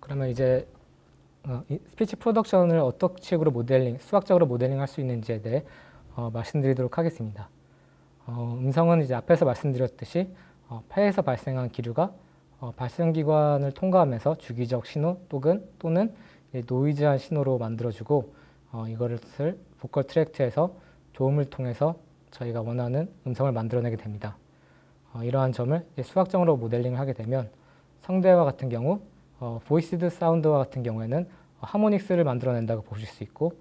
그러면 이제 스피치 프로덕션을 어떤 식으로 모델링, 수학적으로 모델링할 수 있는지에 대해 말씀드리도록 하겠습니다. 음성은 이제 앞에서 말씀드렸듯이 폐에서 발생한 기류가 발생기관을 통과하면서 주기적 신호 또는 노이즈한 신호로 만들어주고 이것을 보컬 트랙트에서 조음을 통해서 저희가 원하는 음성을 만들어내게 됩니다. 이러한 점을 수학적으로 모델링을 하게 되면 성대와 같은 경우 보이스드 사운드와 같은 경우에는 하모닉스를 만들어낸다고 보실 수 있고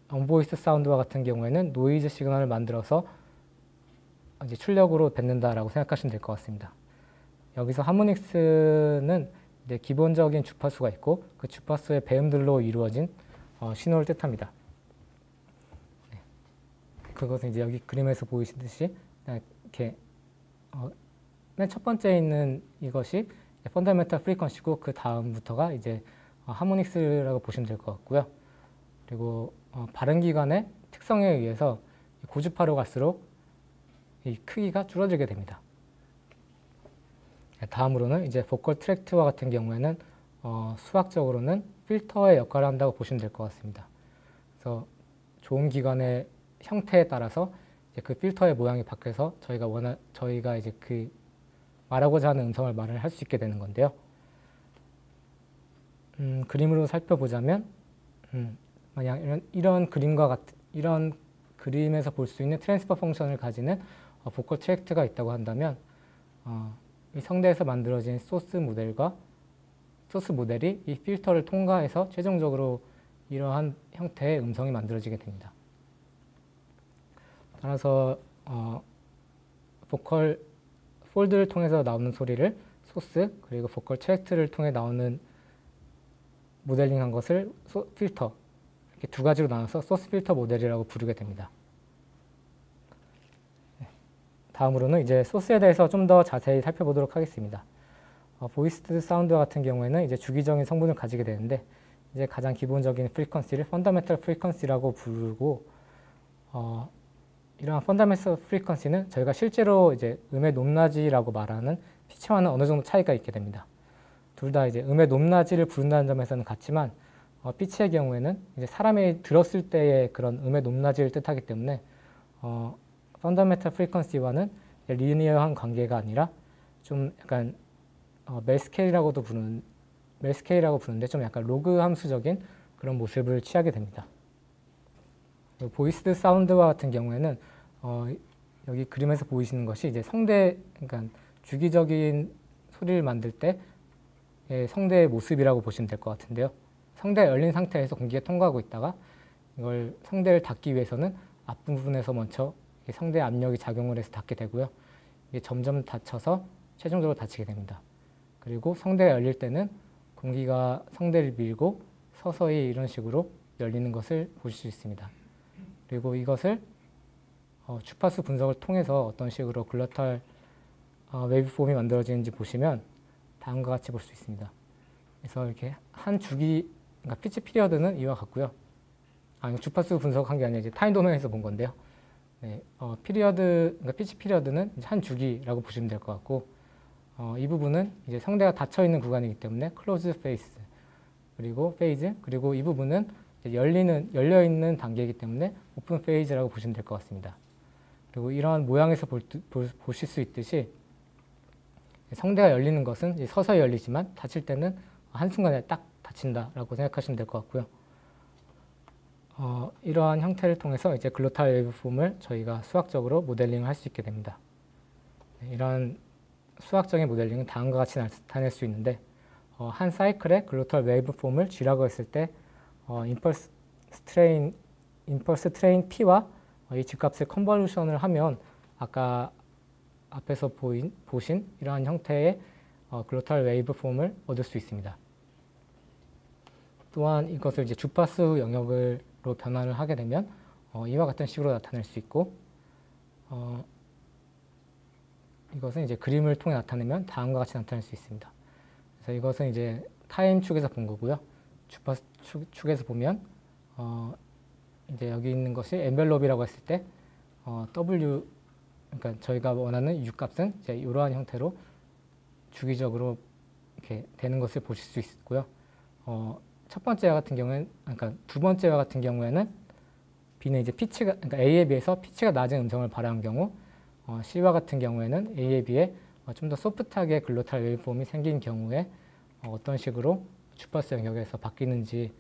언보이스드 사운드와 같은 경우에는 노이즈 시그널을 만들어서 이제 출력으로 뱉는다라고 생각하시면 될 것 같습니다. 여기서 하모닉스는 이제 기본적인 주파수가 있고 그 주파수의 배음들로 이루어진 신호를 뜻합니다. 그것은 이제 여기 그림에서 보이시듯이 이렇게 맨 첫 번째 있는 이것이 펀더멘탈 프리퀀시고 그 다음부터가 이제 하모닉스라고 보시면 될 것 같고요. 그리고 발음기관의 특성에 의해서 고주파로 갈수록 이 크기가 줄어들게 됩니다. 다음으로는 이제 보컬 트랙트와 같은 경우에는 수학적으로는 필터의 역할을 한다고 보시면 될 것 같습니다. 그래서 조음 기관의 형태에 따라서 이제 그 필터의 모양이 바뀌어서 저희가 이제 그 말하고자 하는 음성을 말을 할 수 있게 되는 건데요. 그림으로 살펴보자면 만약 이런 그림에서 볼 수 있는 트랜스퍼 펑션을 가지는 보컬 트랙트가 있다고 한다면 이 성대에서 만들어진 소스 모델이 이 필터를 통과해서 최종적으로 이러한 형태의 음성이 만들어지게 됩니다. 따라서 보컬 폴드를 통해서 나오는 소리를 소스 그리고 보컬 트랙트를 통해 나오는 모델링한 것을 필터 이렇게 두 가지로 나눠서 소스 필터 모델이라고 부르게 됩니다. 다음으로는 이제 소스에 대해서 좀 더 자세히 살펴보도록 하겠습니다. 보이스드 사운드와 같은 경우에는 이제 주기적인 성분을 가지게 되는데 이제 가장 기본적인 프리퀀시를 펀더멘탈 프리퀀시라고 부르고 이러한 펀더멘탈 프리퀀시는 저희가 실제로 이제 음의 높낮이라고 말하는 피치와는 어느 정도 차이가 있게 됩니다. 둘 다 이제 음의 높낮이를 부른다는 점에서는 같지만 피치의 경우에는 이제 사람이 들었을 때의 그런 음의 높낮이를 뜻하기 때문에 펀더멘탈 프리퀀시와는 리니어한 관계가 아니라 좀 약간 멜 스케일이라고 부르는데 좀 약간 로그 함수적인 그런 모습을 취하게 됩니다. 보이스드 사운드와 같은 경우에는 여기 그림에서 보이시는 것이 이제 그러니까 주기적인 소리를 만들 때 성대의 모습이라고 보시면 될 것 같은데요. 성대가 열린 상태에서 공기가 통과하고 있다가 이걸 성대를 닫기 위해서는 앞부분에서 먼저 성대 압력이 작용을 해서 닫게 되고요. 이게 점점 닫혀서 최종적으로 닫히게 됩니다. 그리고 성대가 열릴 때는 공기가 성대를 밀고 서서히 이런 식으로 열리는 것을 보실 수 있습니다. 그리고 이것을 주파수 분석을 통해서 어떤 식으로 글로탈 웨이브폼이 만들어지는지 보시면 다음과 같이 볼 수 있습니다. 그래서 이렇게 한 주기, 그러니까 피치 피리어드는 이와 같고요. 주파수 분석한 게 아니라 이제 타임 도메인에서 본 건데요. 네, 그러니까 피치 피리어드는 한 주기라고 보시면 될 것 같고, 이 부분은 이제 성대가 닫혀 있는 구간이기 때문에 클로즈 페이스, 그리고 페이즈, 그리고 이 부분은 열려 있는 단계이기 때문에 오픈 페이즈라고 보시면 될 것 같습니다. 그리고 이러한 모양에서 보실 수 있듯이 성대가 열리는 것은 이제 서서히 열리지만 닫힐 때는 한순간에 딱 닫힌다라고 생각하시면 될 것 같고요. 이러한 형태를 통해서 이제 글로탈 웨이브폼을 저희가 수학적으로 모델링을 할 수 있게 됩니다. 이러한 수학적인 모델링은 다음과 같이 나타낼 수 있는데 한 사이클의 글로탈 웨이브폼을 G라고 했을 때 임펄스 트레인 P와 이 G값의 컨볼루션을 하면 아까 앞에서 보신 이러한 형태의 글로탈 웨이브폼을 얻을 수 있습니다. 또한 이것을 이제 주파수 영역으로 변환을 하게 되면 이와 같은 식으로 나타낼 수 있고 이것은 이제 그림을 통해 나타내면 다음과 같이 나타낼 수 있습니다. 그래서 이것은 이제 타임 축에서 본 거고요. 주파수 축에서 보면 이제 여기 있는 것이 엔벨롭이라고 했을 때 W 그러니까 저희가 원하는 U 값은 이제 이러한 형태로 주기적으로 이렇게 되는 것을 보실 수 있고요. 첫 번째와 같은 경우에는, 그러니까 두 번째와 같은 경우에는 B는 이제 피치가, 그러니까 A에 비해서 피치가 낮은 음성을 발화한 경우, C와 같은 경우에는 A에 비해 좀 더 소프트하게 글로탈 웨이브폼이 생긴 경우에 어떤 식으로 주파수 영역에서 바뀌는지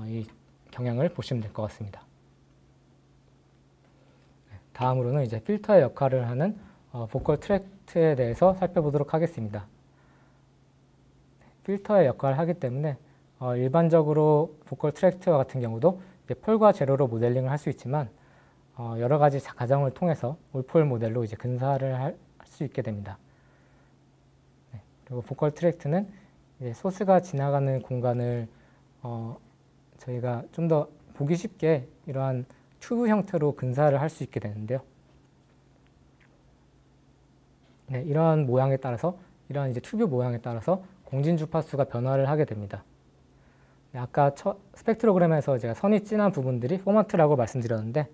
이 경향을 보시면 될 것 같습니다. 다음으로는 이제 필터의 역할을 하는 보컬 트랙트에 대해서 살펴보도록 하겠습니다. 필터의 역할을 하기 때문에 일반적으로 보컬 트랙트와 같은 경우도 이제 폴과 제로로 모델링을 할 수 있지만 여러 가지 가정을 통해서 올폴 모델로 이제 근사를 할 수 있게 됩니다. 그리고 보컬 트랙트는 이제 소스가 지나가는 공간을 저희가 좀 더 보기 쉽게 이러한 튜브 형태로 근사를 할 수 있게 되는데요. 네, 이러한 모양에 따라서, 이러한 이제 튜브 모양에 따라서 공진 주파수가 변화를 하게 됩니다. 네, 아까 스펙트로그램에서 제가 선이 진한 부분들이 포먼트라고 말씀드렸는데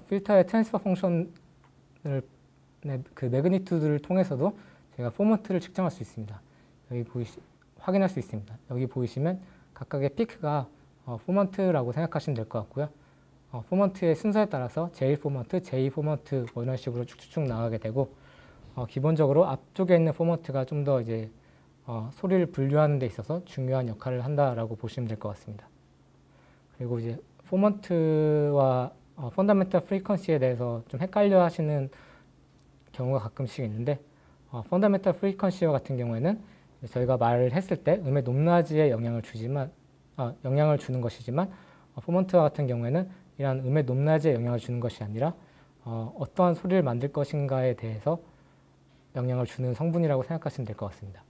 필터의 트랜스퍼 펑션을 그 매그니튜드를 통해서도 제가 포먼트를 측정할 수 있습니다. 여기 확인할 수 있습니다. 여기 보이시면 각각의 피크가 포먼트라고 생각하시면 될 것 같고요. 포먼트의 순서에 따라서 J 포먼트, J 포먼트 뭐 이런 식으로 쭉쭉쭉 나가게 되고 기본적으로 앞쪽에 있는 포먼트가 좀 더 이제 소리를 분류하는 데 있어서 중요한 역할을 한다라고 보시면 될 것 같습니다. 그리고 이제 포먼트와 펀더멘털 프리퀀시에 대해서 좀 헷갈려 하시는 경우가 가끔씩 있는데 펀더멘털 프리퀀시와 같은 경우에는 저희가 말을 했을 때 음의 높낮이에 영향을 주는 것이지만 포먼트와 같은 경우에는 이러한 음의 높낮이에 영향을 주는 것이 아니라 어떠한 소리를 만들 것인가에 대해서 영향을 주는 성분이라고 생각하시면 될 것 같습니다.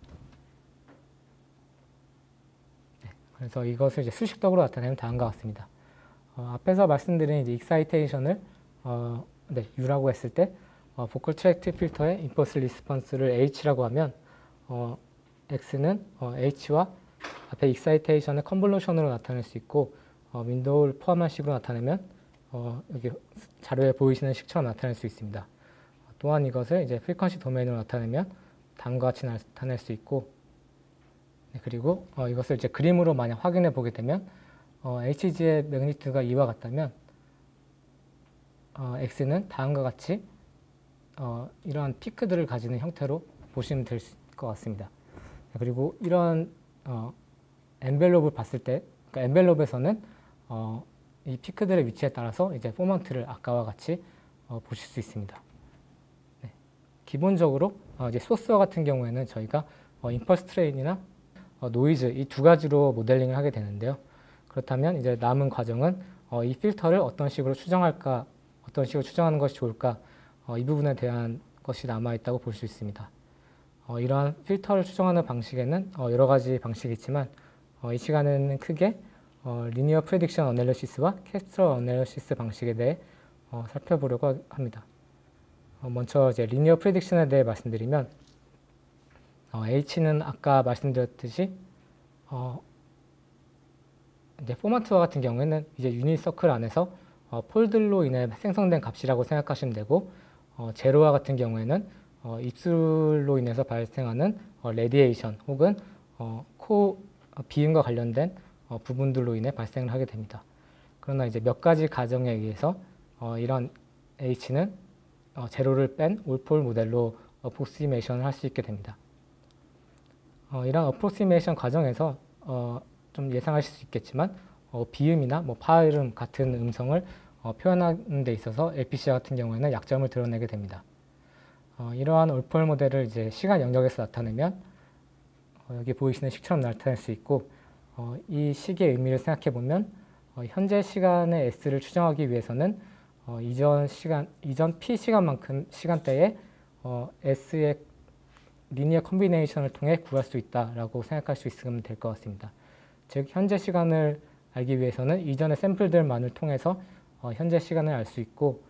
네, 그래서 이것을 이제 수식적으로 나타내면 다음과 같습니다. 앞에서 말씀드린 이제 익사이테이션을 U라고 했을 때 보컬 트랙트 필터의 임펄스 리스폰스를 H라고 하면 X는 H와 앞에 익사이테이션의 컨볼루션으로 나타낼 수 있고 윈도우를 포함한 식으로 나타내면 여기 자료에 보이시는 식처럼 나타낼 수 있습니다. 또한 이것을 이제 프리퀀시 도메인으로 나타내면 다음과 같이 나타낼 수 있고 그리고 이것을 이제 그림으로 만약 확인해 보게 되면 HG의 매그니튜드가 2와 같다면 X는 다음과 같이 이러한 피크들을 가지는 형태로 보시면 될 것 같습니다. 그리고 이런 엔벨롭을 봤을 때, 그러니까 엔벨롭에서는 이 피크들의 위치에 따라서 이제 포먼트를 아까와 같이 보실 수 있습니다. 네. 기본적으로 이제 소스와 같은 경우에는 저희가 임펄스 트레인이나 노이즈 이 두 가지로 모델링을 하게 되는데요. 그렇다면 이제 남은 과정은 이 필터를 어떤 식으로 추정할까, 어떤 식으로 추정하는 것이 좋을까, 이 부분에 대한 것이 남아 있다고 볼 수 있습니다. 이러한 필터를 추정하는 방식에는 여러 가지 방식이 있지만 이 시간에는 크게 리니어 프레딕션 어널리시스와 캐스트럴 어널리시스 방식에 대해 살펴보려고 합니다. 먼저 이제 리니어 프레딕션에 대해 말씀드리면 H는 아까 말씀드렸듯이 이제 포먼트와 같은 경우에는 이제 유닛 서클 안에서 폴들로 인해 생성된 값이라고 생각하시면 되고 제로와 같은 경우에는 입술로 인해서 발생하는 레디에이션 혹은 비음과 관련된 부분들로 인해 발생을 하게 됩니다. 그러나 이제 몇 가지 가정에 의해서 이런 H는 제로를 뺀 올폴 모델로 어프로시메이션을 할 수 있게 됩니다. 이런 어프로시메이션 과정에서 좀 예상하실 수 있겠지만 비음이나 뭐 파음 같은 음성을 표현하는 데 있어서 LPC 같은 경우에는 약점을 드러내게 됩니다. 이러한 올폴 모델을 이제 시간 영역에서 나타내면 여기 보이시는 식처럼 나타낼 수 있고 이 식의 의미를 생각해 보면 현재 시간의 S를 추정하기 위해서는 이전 P 시간만큼 시간대에 S의 리니어 컨비네이션을 통해 구할 수 있다라고 생각할 수 있으면 될 것 같습니다. 즉 현재 시간을 알기 위해서는 이전의 샘플들만을 통해서 현재 시간을 알 수 있고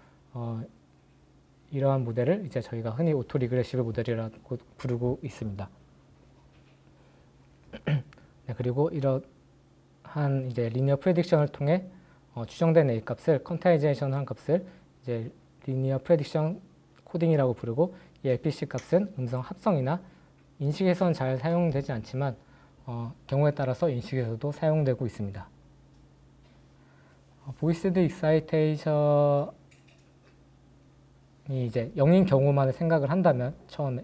이러한 모델을 이제 저희가 흔히 오토 리그레시브 모델이라고 부르고 있습니다. 네, 그리고 이러한 이제 리니어 프레딕션을 통해 추정된 A 값을 퀀타이제이션한 값을 이제 리니어 프레딕션 코딩이라고 부르고, 이 LPC 값은 음성 합성이나 인식에선 잘 사용되지 않지만 경우에 따라서 인식에서도 사용되고 있습니다. 보이스드 익사이테이션이 이제 0인 경우만을 생각을 한다면, 처음에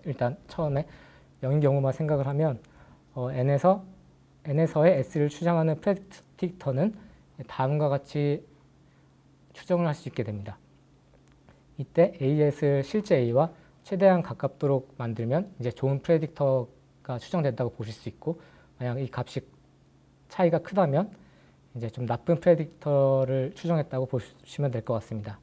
0인 경우만 생각을 하면 n에서의 s를 추정하는 프레딕터는 다음과 같이 추정을 할 수 있게 됩니다. 이때 AS를 실제 A와 최대한 가깝도록 만들면 이제 좋은 프레딕터가 추정된다고 보실 수 있고, 만약 이 값이 차이가 크다면 이제 좀 나쁜 프레딕터를 추정했다고 보시면 될 것 같습니다.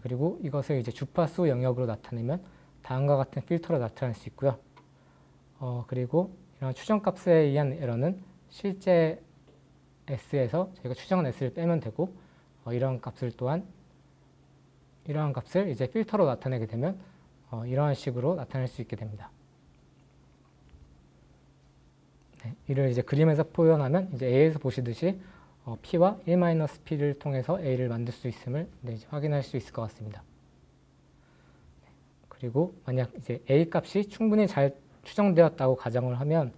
그리고 이것을 이제 주파수 영역으로 나타내면 다음과 같은 필터로 나타낼 수 있고요. 그리고 이런 추정값에 의한 에러는 실제 S에서 저희가 추정한 S를 빼면 되고, 이러한 값을 이제 필터로 나타내게 되면 이러한 식으로 나타낼 수 있게 됩니다. 이를 이제 그림에서 표현하면 이제 A에서 보시듯이 P와 1-P를 통해서 A를 만들 수 있음을 이제 확인할 수 있을 것 같습니다. 그리고 만약 이제 A 값이 충분히 잘 추정되었다고 가정을 하면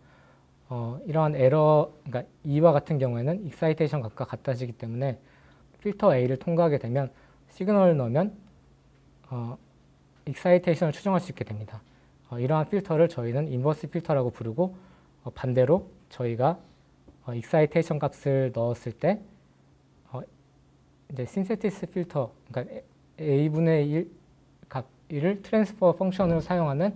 이러한 에러, 그러니까 이와 같은 경우에는 익사이테이션 값과 같아지기 때문에 필터 A를 통과하게 되면 시그널을 넣으면 익사이테이션을 추정할 수 있게 됩니다. 이러한 필터를 저희는 인버스 필터라고 부르고, 반대로 저희가 익사이테이션 값을 넣었을 때 이제 신세티스 필터, 그러니까 A분의 1 값을 트랜스퍼 펑션으로 사용하는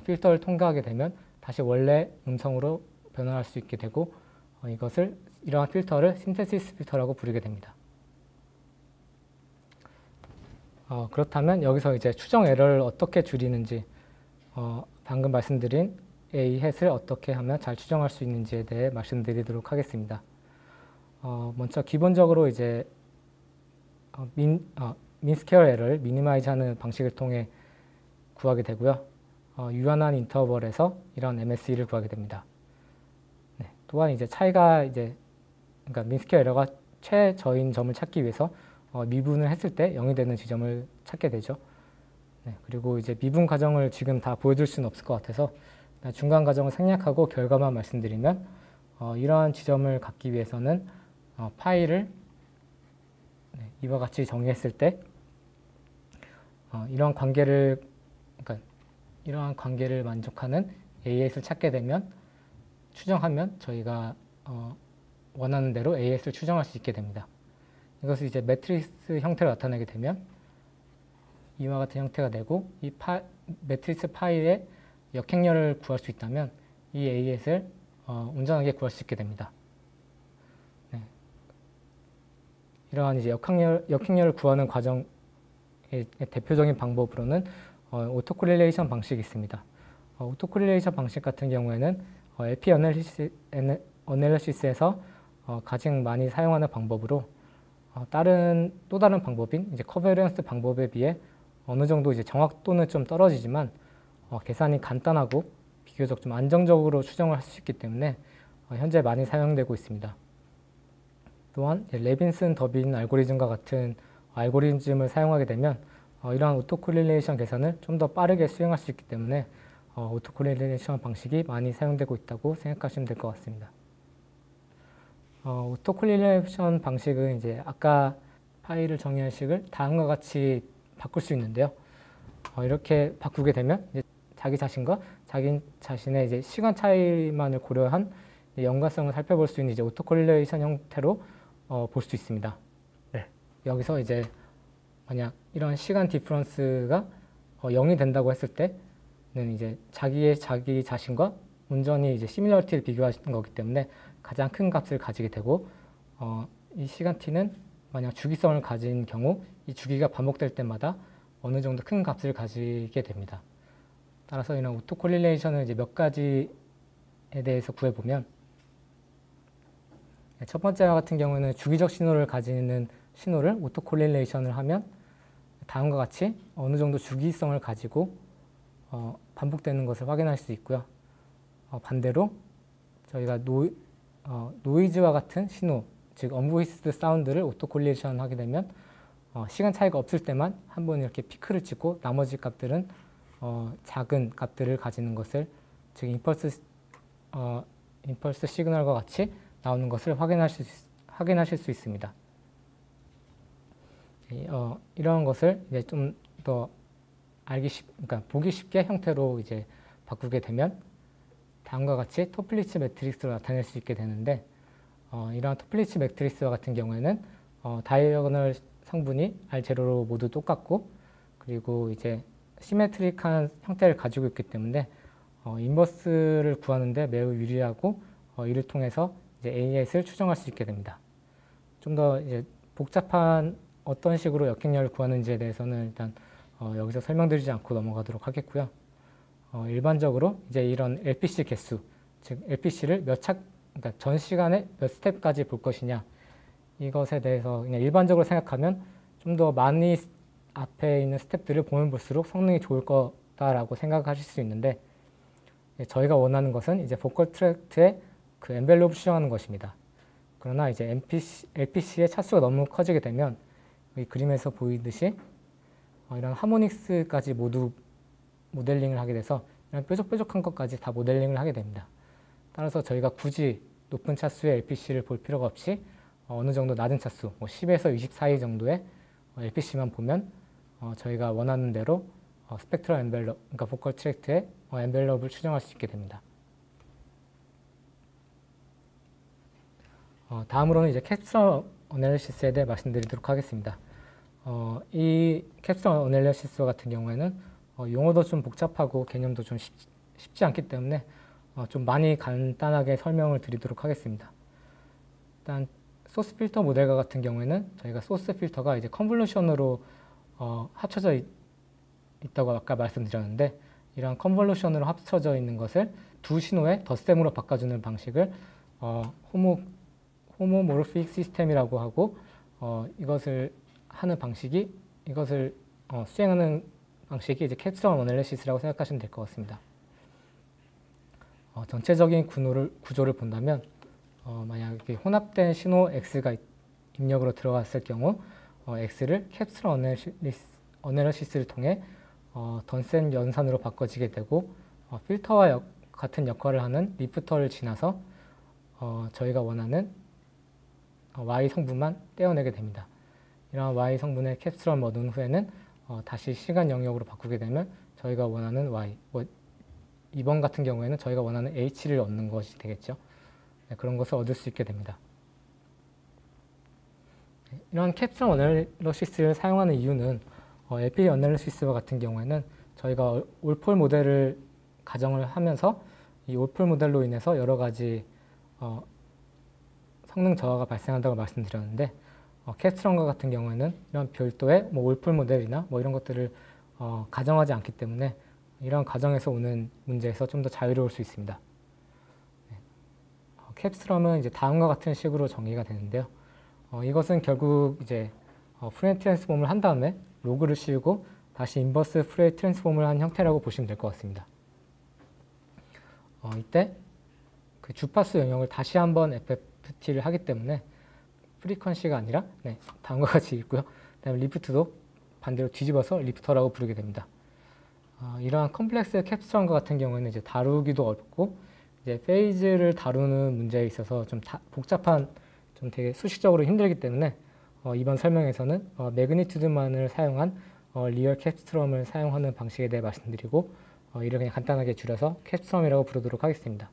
필터를 통과하게 되면 다시 원래 음성으로 변화할 수 있게 되고, 이러한 필터를 신테시스 필터라고 부르게 됩니다. 그렇다면 여기서 이제 추정 에러를 어떻게 줄이는지, 방금 말씀드린 A 햇을 어떻게 하면 잘 추정할 수 있는지에 대해 말씀드리도록 하겠습니다. 먼저 기본적으로 이제 민스퀘어 에러를 미니마이즈하는 방식을 통해 구하게 되고요. 유한한 인터벌에서 이런 MSE를 구하게 됩니다. 네, 또한 이제 그러니까 민스퀘어 에러가 최저인 점을 찾기 위해서 미분을 했을 때 0이 되는 지점을 찾게 되죠. 네, 그리고 이제 미분 과정을 지금 다 보여줄 수는 없을 것 같아서 중간 과정을 생략하고 결과만 말씀드리면, 이러한 지점을 갖기 위해서는 파이를 이와 같이 정의했을 때 이러한 관계를 만족하는 AS를 찾게 되면, 추정하면 저희가 원하는 대로 AS를 추정할 수 있게 됩니다. 이것을 이제 매트리스 형태로 나타내게 되면 이와 같은 형태가 되고, 이 매트리스 파이의 역행렬을 구할 수 있다면 이 AS를 온전하게 구할 수 있게 됩니다. 네. 이러한 이제 역행렬을 구하는 과정의 대표적인 방법으로는 오토코릴레이션 방식이 있습니다. 오토코릴레이션 방식 같은 경우에는 LP 어널리시스에서 가장 많이 사용하는 방법으로, 또 다른 방법인 이제 커베리언스 방법에 비해 어느 정도 이제 정확도는 좀 떨어지지만 계산이 간단하고 비교적 좀 안정적으로 추정을 할 수 있기 때문에 현재 많이 사용되고 있습니다. 또한 레빈슨 더빈 알고리즘과 같은 알고리즘을 사용하게 되면 이러한 오토코릴레이션 계산을 좀 더 빠르게 수행할 수 있기 때문에 오토코릴레이션 방식이 많이 사용되고 있다고 생각하시면 될 것 같습니다. 오토코릴레이션 방식은 이제 아까 파이를 정의한 식을 다음과 같이 바꿀 수 있는데요. 이렇게 바꾸게 되면 이제 자기 자신의 이제 시간 차이만을 고려한 연관성을 살펴볼 수 있는 이제 오토코릴레이션 형태로 볼 수 있습니다. 네. 여기서 이제 만약 이런 시간 디퍼런스가 0이 된다고 했을 때는 이제 자기 자신과 온전히 이제 시밀러리티를 비교하시는 거기 때문에 가장 큰 값을 가지게 되고, 이 시간 t는 만약 주기성을 가진 경우 이 주기가 반복될 때마다 어느 정도 큰 값을 가지게 됩니다. 따라서 이런 오토코릴레이션을 이제 몇 가지에 대해서 구해보면, 첫 번째와 같은 경우에는 주기적 신호를 가지는 신호를 오토코릴레이션을 하면 다음과 같이 어느 정도 주기성을 가지고 반복되는 것을 확인할 수 있고요. 반대로 저희가 노이즈와 같은 신호, 즉 언보이스드 사운드를 오토코릴레이션 하게 되면 시간 차이가 없을 때만 한번 이렇게 피크를 찍고 나머지 값들은 작은 값들을 가지는 것을, 즉 임펄스 시그널과 같이 나오는 것을 확인하실 수 있습니다. 이런 것을 이제 좀 더 그러니까 보기 쉽게 형태로 이제 바꾸게 되면 다음과 같이 토플리츠 매트릭스로 나타낼 수 있게 되는데, 이러한 토플리츠 매트릭스와 같은 경우에는 다이어고널 성분이 R0로 모두 똑같고, 그리고 이제 시메트릭한 형태를 가지고 있기 때문에 인버스를 구하는데 매우 유리하고, 이를 통해서 이제 AS를 추정할 수 있게 됩니다. 좀 더 이제 복잡한 어떤 식으로 역행렬을 구하는지에 대해서는 일단 여기서 설명드리지 않고 넘어가도록 하겠고요. 일반적으로 이제 이런 LPC 개수, 즉 LPC를 그러니까 전 시간에 몇 스텝까지 볼 것이냐, 이것에 대해서 그냥 일반적으로 생각하면 좀 더 많이 앞에 있는 스텝들을 보면 볼수록 성능이 좋을 거다라고 생각하실 수 있는데, 저희가 원하는 것은 이제 보컬 트랙트의 그 엔벨롭을 추정하는 것입니다. 그러나 이제 LPC의 차수가 너무 커지게 되면 이 그림에서 보이듯이 이런 하모닉스까지 모두 모델링을 하게 돼서 이런 뾰족뾰족한 것까지 다 모델링을 하게 됩니다. 따라서 저희가 굳이 높은 차수의 LPC를 볼 필요가 없이 어느 정도 낮은 차수, 10에서 20 사이 정도의 LPC만 보면 저희가 원하는 대로 스펙트럴 엔벨롭, 그러니까 보컬 트랙트의 엔벨롭을 추정할 수 있게 됩니다. 다음으로는 이제 캡스터 어널리시스에 대해 말씀드리도록 하겠습니다. 이 캡스터 어널리시스 같은 경우에는 용어도 좀 복잡하고 개념도 좀 쉽지 않기 때문에 좀 많이 간단하게 설명을 드리도록 하겠습니다. 일단 소스 필터 모델과 같은 경우에는 저희가 소스 필터가 이제 컨볼루션으로 합쳐져 있다고 아까 말씀드렸는데, 이러한 컨볼루션으로 합쳐져 있는 것을 두 신호의 덧셈으로 바꿔주는 방식을 호모모르픽 시스템이라고 하고, 이것을 수행하는 방식이 이제 캡스터 어널리시스라고 생각하시면 될 것 같습니다. 전체적인 구조를 본다면 만약에 혼합된 신호 X가 입력으로 들어갔을 경우 X를 캡스터 어널리시스를 통해 덧셈 연산으로 바꿔지게 되고, 필터와 같은 역할을 하는 리프터를 지나서 저희가 원하는 Y 성분만 떼어내게 됩니다. 이러한 Y 성분의 캡슐을 얻은 후에는 다시 시간 영역으로 바꾸게 되면 저희가 원하는 Y, 이번 같은 경우에는 저희가 원하는 H를 얻는 것이 되겠죠. 네, 그런 것을 얻을 수 있게 됩니다. 이런 캡슐 어널리시스를 사용하는 이유는 LP 어널리시스와 같은 경우에는 저희가 올폴 모델을 가정을 하면서 이 올폴 모델로 인해서 여러 가지 성능 저하가 발생한다고 말씀드렸는데, 캡스트런과 같은 경우에는 이런 별도의 올폴 모델이나 이런 것들을 가정하지 않기 때문에 이런 가정에서 오는 문제에서 좀 더 자유로울 수 있습니다. 네. 캡스트럼은 이제 다음과 같은 식으로 정의가 되는데요. 이것은 결국 이제 푸리에 트랜스폼을 한 다음에 로그를 씌우고 다시 인버스 푸리에 트랜스폼을 한 형태라고 보시면 될 것 같습니다. 이때 그 주파수 영역을 다시 한번 FFT를 하기 때문에 프리퀀시가 아니라 다음과 같이 있고요. 그다음에 리프트도 반대로 뒤집어서 리프터라고 부르게 됩니다. 이러한 컴플렉스 캡스트런과 같은 경우에는 이제 다루기도 어렵고 이제 페이즈를 다루는 문제에 있어서 좀 복잡한, 좀 되게 수식적으로 힘들기 때문에 이번 설명에서는 매그니튜드만을 사용한 리얼 캡스트럼을 사용하는 방식에 대해 말씀드리고 이를 그냥 간단하게 줄여서 캡스트럼이라고 부르도록 하겠습니다.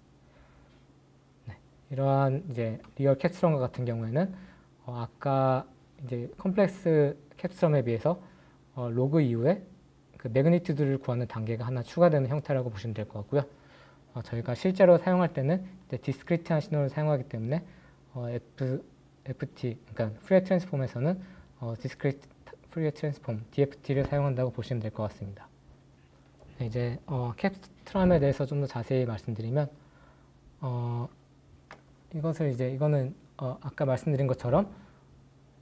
네, 이러한 이제 리얼 캡스트럼과 같은 경우에는 아까 이제 컴플렉스 캡스트럼에 비해서 로그 이후에 그 매그니튜드를 구하는 단계가 하나 추가되는 형태라고 보시면 될 것 같고요. 저희가 실제로 사용할 때는 디스크리트한 신호를 사용하기 때문에 FT, 그러니까 푸리에 트랜스폼에서는 디스크리트 푸리에 트랜스폼 DFT를 사용한다고 보시면 될 것 같습니다. 네, 이제 캡스트럼에 대해서 좀 더 자세히 말씀드리면 이거는 아까 말씀드린 것처럼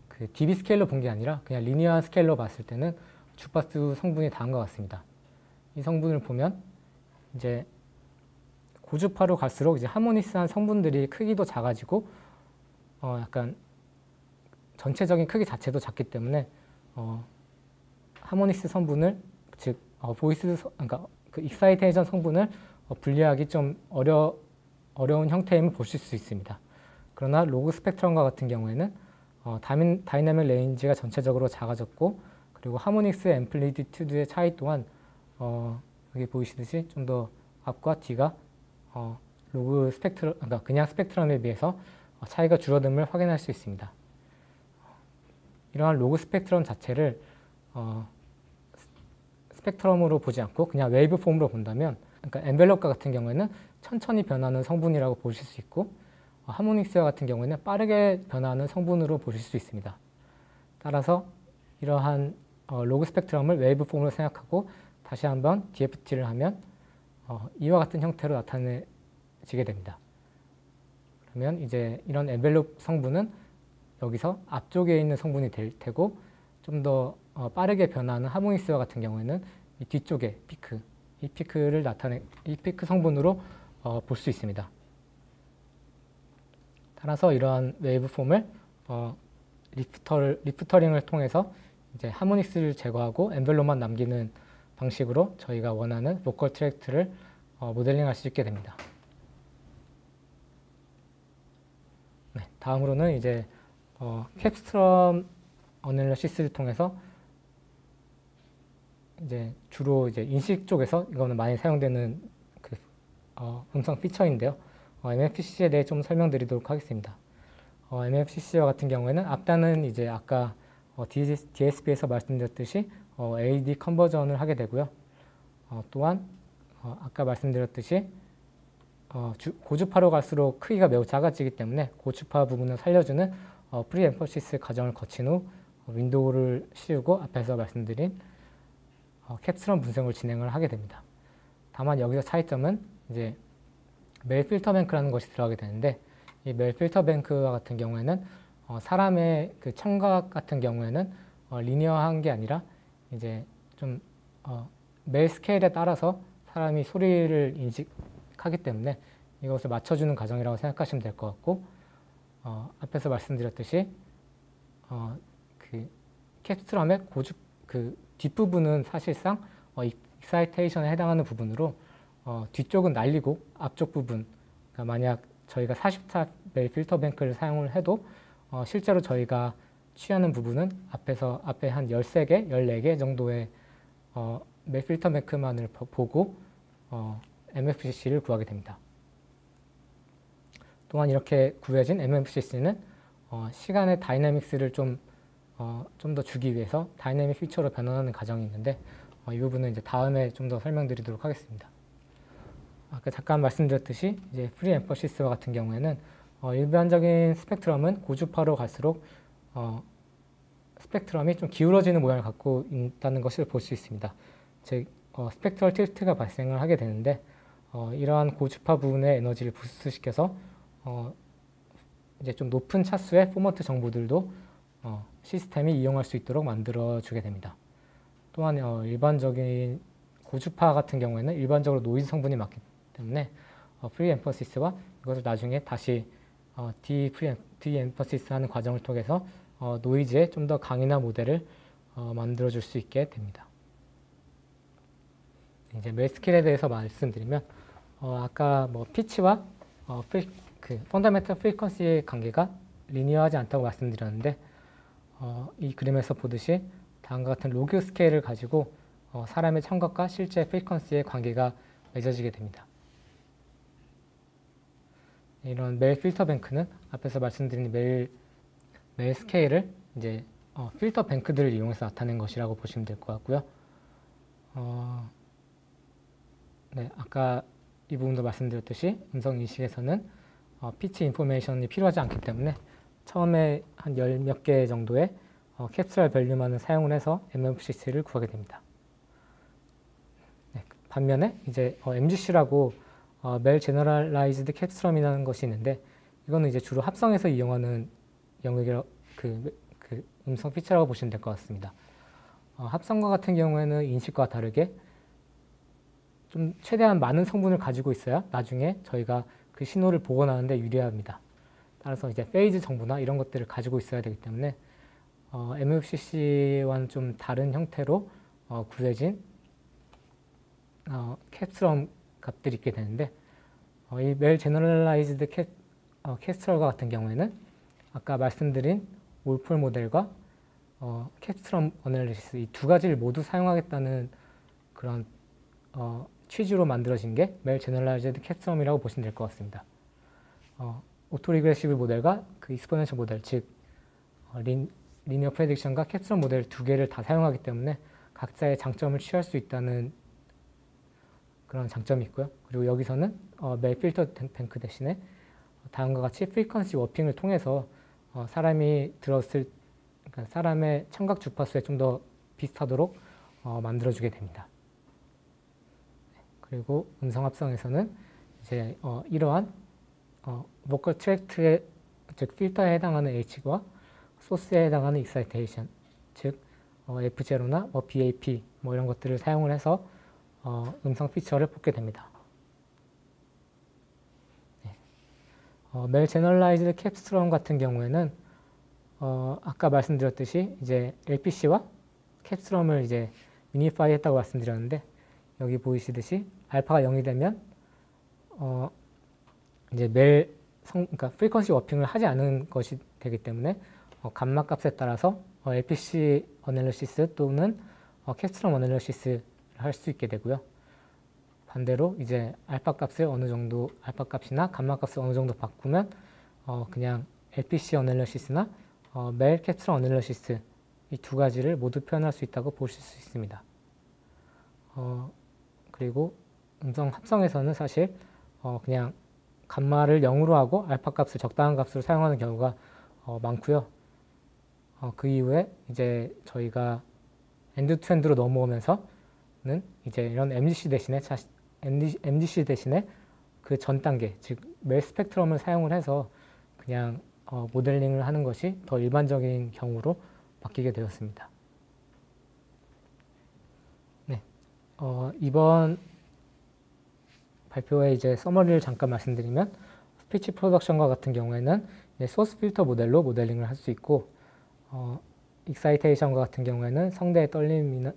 그 dB 스케일로 본 게 아니라 그냥 리니어 스케일로 봤을 때는 주파수 성분이 다음과 같습니다. 이 성분을 보면 이제 고주파로 갈수록 이제 하모니스한 성분들이 크기도 작아지고 약간 전체적인 크기 자체도 작기 때문에 하모닉스 성분을 즉 그러니까 그 익사이테이션 성분을 분리하기 좀 어려운 형태임을 보실 수 있습니다. 그러나 로그 스펙트럼과 같은 경우에는 다이내믹 레인지가 전체적으로 작아졌고 그리고 하모닉스 앰플리튜드의 차이 또한 여기 보이시듯이 좀 더 앞과 뒤가 로그 스펙트럼, 그러니까 그냥 스펙트럼에 비해서 차이가 줄어듦을 확인할 수 있습니다. 이러한 로그 스펙트럼 자체를 스펙트럼으로 보지 않고 그냥 웨이브 폼으로 본다면, 그러니까 엔벨롭과 같은 경우에는 천천히 변하는 성분이라고 보실 수 있고 하모닉스와 같은 경우에는 빠르게 변하는 성분으로 보실 수 있습니다. 따라서 이러한 로그 스펙트럼을 웨이브 폼으로 생각하고 다시 한번 DFT를 하면 이와 같은 형태로 나타내지게 됩니다. 그러면 이제 이런 엔벨롭 성분은 여기서 앞쪽에 있는 성분이 될 테고 좀 더 빠르게 변하는 하모닉스와 같은 경우에는 이 뒤쪽에 피크, 이 피크 성분으로 볼 수 있습니다. 따라서 이러한 웨이브 폼을 리프터링을 통해서 이제 하모닉스를 제거하고 엔벨롭만 남기는 방식으로 저희가 원하는 보컬 트랙트를 모델링할 수 있게 됩니다. 네, 다음으로는 이제 캡스트럼 어널리시스를 통해서 이제 주로 이제 인식 쪽에서 이거는 많이 사용되는 그 음성 피처인데요. MFCC에 대해 좀 설명드리도록 하겠습니다. MFCC와 같은 경우에는 앞단은 이제 아까 DSP에서 말씀드렸듯이 AD 컨버전을 하게 되고요. 또한 아까 말씀드렸듯이 고주파로 갈수록 크기가 매우 작아지기 때문에 고주파 부분을 살려주는 프리엠퍼시스 과정을 거친 후 윈도우를 씌우고 앞에서 말씀드린 캡스트럼 분석을 진행을 하게 됩니다. 다만 여기서 차이점은 이제 메일 필터 뱅크라는 것이 들어가게 되는데, 이 메일 필터 뱅크와 같은 경우에는 사람의 그 청각 같은 경우에는 리니어한 게 아니라 이제 좀 메일 스케일에 따라서 사람이 소리를 인식하기 때문에 이것을 맞춰주는 과정이라고 생각하시면 될 것 같고, 앞에서 말씀드렸듯이 그 캡스트럼의 그 뒷부분은 사실상 익사이테이션에 해당하는 부분으로 뒤쪽은 날리고 앞쪽 부분, 그러니까 만약 저희가 40타 메일 필터 뱅크를 사용을 해도 실제로 저희가 취하는 부분은 앞에 한 13개, 14개 정도의 메일 필터 뱅크만을 보고 MFCC를 구하게 됩니다. 또한 이렇게 구해진 MFCC는 시간의 다이내믹스를 좀 더 주기 위해서 다이내믹 피처로 변환하는 과정이 있는데 이 부분은 이제 다음에 좀 더 설명드리도록 하겠습니다. 아까 잠깐 말씀드렸듯이 이제 프리 엠퍼시스와 같은 경우에는 일반적인 스펙트럼은 고주파로 갈수록 스펙트럼이 좀 기울어지는 모양을 갖고 있다는 것을 볼 수 있습니다. 즉 스펙트럴 틸트가 발생을 하게 되는데 이러한 고주파 부분의 에너지를 부스트시켜서 이제 좀 높은 차수의 포먼트 정보들도 시스템이 이용할 수 있도록 만들어주게 됩니다. 또한 일반적인 고주파 같은 경우에는 일반적으로 노이즈 성분이 많기 때문에 프리 엠퍼시스와 이것을 나중에 다시 디엠퍼시스 하는 과정을 통해서 노이즈에 좀 더 강인한 모델을 만들어줄 수 있게 됩니다. 이제 메일 스케일에 대해서 말씀드리면 아까 뭐 피치와 그 펀더멘털 프리퀀시의 관계가 리니어하지 않다고 말씀드렸는데 이 그림에서 보듯이 다음과 같은 로그 스케일을 가지고 사람의 청각과 실제 프리퀀시의 관계가 맺어지게 됩니다. 이런 메일 필터 뱅크는 앞에서 말씀드린 메일 스케일을 이제 필터 뱅크들을 이용해서 나타낸 것이라고 보시면 될 것 같고요. 네, 아까 이 부분도 말씀드렸듯이 음성 인식에서는 피치 인포메이션이 필요하지 않기 때문에 처음에 한 10몇 개 정도의 캡슐 밸류만을 사용을 해서 MFCC를 구하게 됩니다. 네, 반면에 이제 MGC라고 메일 제너럴라이즈드 캡스럼이라는 것이 있는데 이거는 이제 주로 합성에서 이용하는 영역이라 그 음성 피처라고 보시면 될 것 같습니다. 합성과 같은 경우에는 인식과 다르게 좀 최대한 많은 성분을 가지고 있어야 나중에 저희가 그 신호를 복원하는 데 유리합니다. 따라서 이제 페이즈 정보나 이런 것들을 가지고 있어야 되기 때문에 MFCC와는 좀 다른 형태로 구해진 캡스럼 값들이 있게 되는데 이 멜 제너럴라이즈드 캡스럼과 같은 경우에는 아까 말씀드린 올폴 모델과 캡스럼 어널리시스 이 두 가지를 모두 사용하겠다는 그런 취지로 만들어진 게 멜 제너럴라이즈드 캡스럼이라고 보시면 될 것 같습니다. 오토리그레시브 모델과 그 익스포넨셜 모델, 즉 리니어 프레딕션과 캡스럼 모델 두 개를 다 사용하기 때문에 각자의 장점을 취할 수 있다는 그런 장점이 있고요. 그리고 여기서는 멜 필터 뱅크 대신에 다음과 같이 프리퀀시 워핑을 통해서 사람이 들었을 그러니까 사람의 청각 주파수에 좀 더 비슷하도록 만들어주게 됩니다. 그리고 음성 합성에서는 이제 이러한 보컬 트랙트의 즉 필터에 해당하는 H와 소스에 해당하는 익사이테이션, 즉 F0나 BAP 이런 것들을 사용을 해서 음성 피처를 뽑게 됩니다. 멜 제너럴라이즈드 캡스럼 같은 경우에는 아까 말씀드렸듯이 이제 LPC와 캡스럼을 이제 유니파이 했다고 말씀드렸는데 여기 보이시듯이 알파가 0이 되면 이제 그러니까 프리퀀시 워핑을 하지 않은 것이 되기 때문에 감마 값에 따라서 LPC 어널리시스 또는 캡스럼 어널리시스를 할 수 있게 되고요. 반대로 이제 알파 값이나 감마 값을 어느 정도 바꾸면 그냥 LPC 어널리시스나 멜 캡스럼 어널리시스 이 두 가지를 모두 표현할 수 있다고 보실 수 있습니다. 그리고 음성 합성에서는 사실 그냥 감마를 0으로 하고 알파 값을 적당한 값으로 사용하는 경우가 많고요. 그 이후에 이제 저희가 엔드 투 엔드로 넘어오면서는 이제 이런 MDC 대신에 그 전 단계, 즉 멜 스펙트럼을 사용을 해서 그냥 모델링을 하는 것이 더 일반적인 경우로 바뀌게 되었습니다. 네, 이번 발표의 이제 서머리를 잠깐 말씀드리면 스피치 프로덕션과 같은 경우에는 소스 필터 모델로 모델링을 할 수 있고 익사이테이션과 같은 경우에는 성대의 떨림이나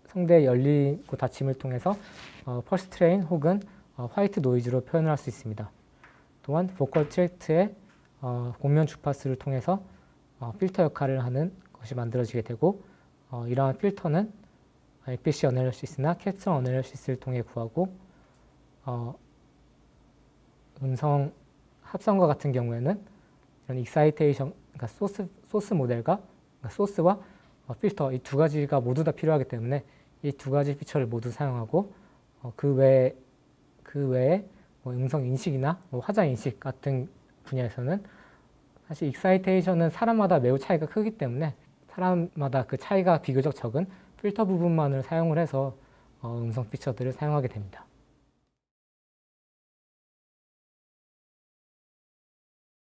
성대의 열리고 닫힘을 통해서 펄스 트레인 혹은 화이트 노이즈로 표현을 할 수 있습니다. 또한 보컬 트랙트의 공면 주파수를 통해서 필터 역할을 하는 것이 만들어지게 되고 이러한 필터는 LPC 어널리시스나 캡스럼 어널리시스를 통해 구하고 음성 합성과 같은 경우에는 이런 익사이테이션, 그러니까 소스 모델과 그러니까 소스와 필터 이 두 가지가 모두 다 필요하기 때문에 이 두 가지 피처를 모두 사용하고 그 외에 음성 인식이나 화자 인식 같은 분야에서는 사실 익사이테이션은 사람마다 매우 차이가 크기 때문에 사람마다 그 차이가 비교적 적은 필터 부분만을 사용을 해서 음성 피처들을 사용하게 됩니다.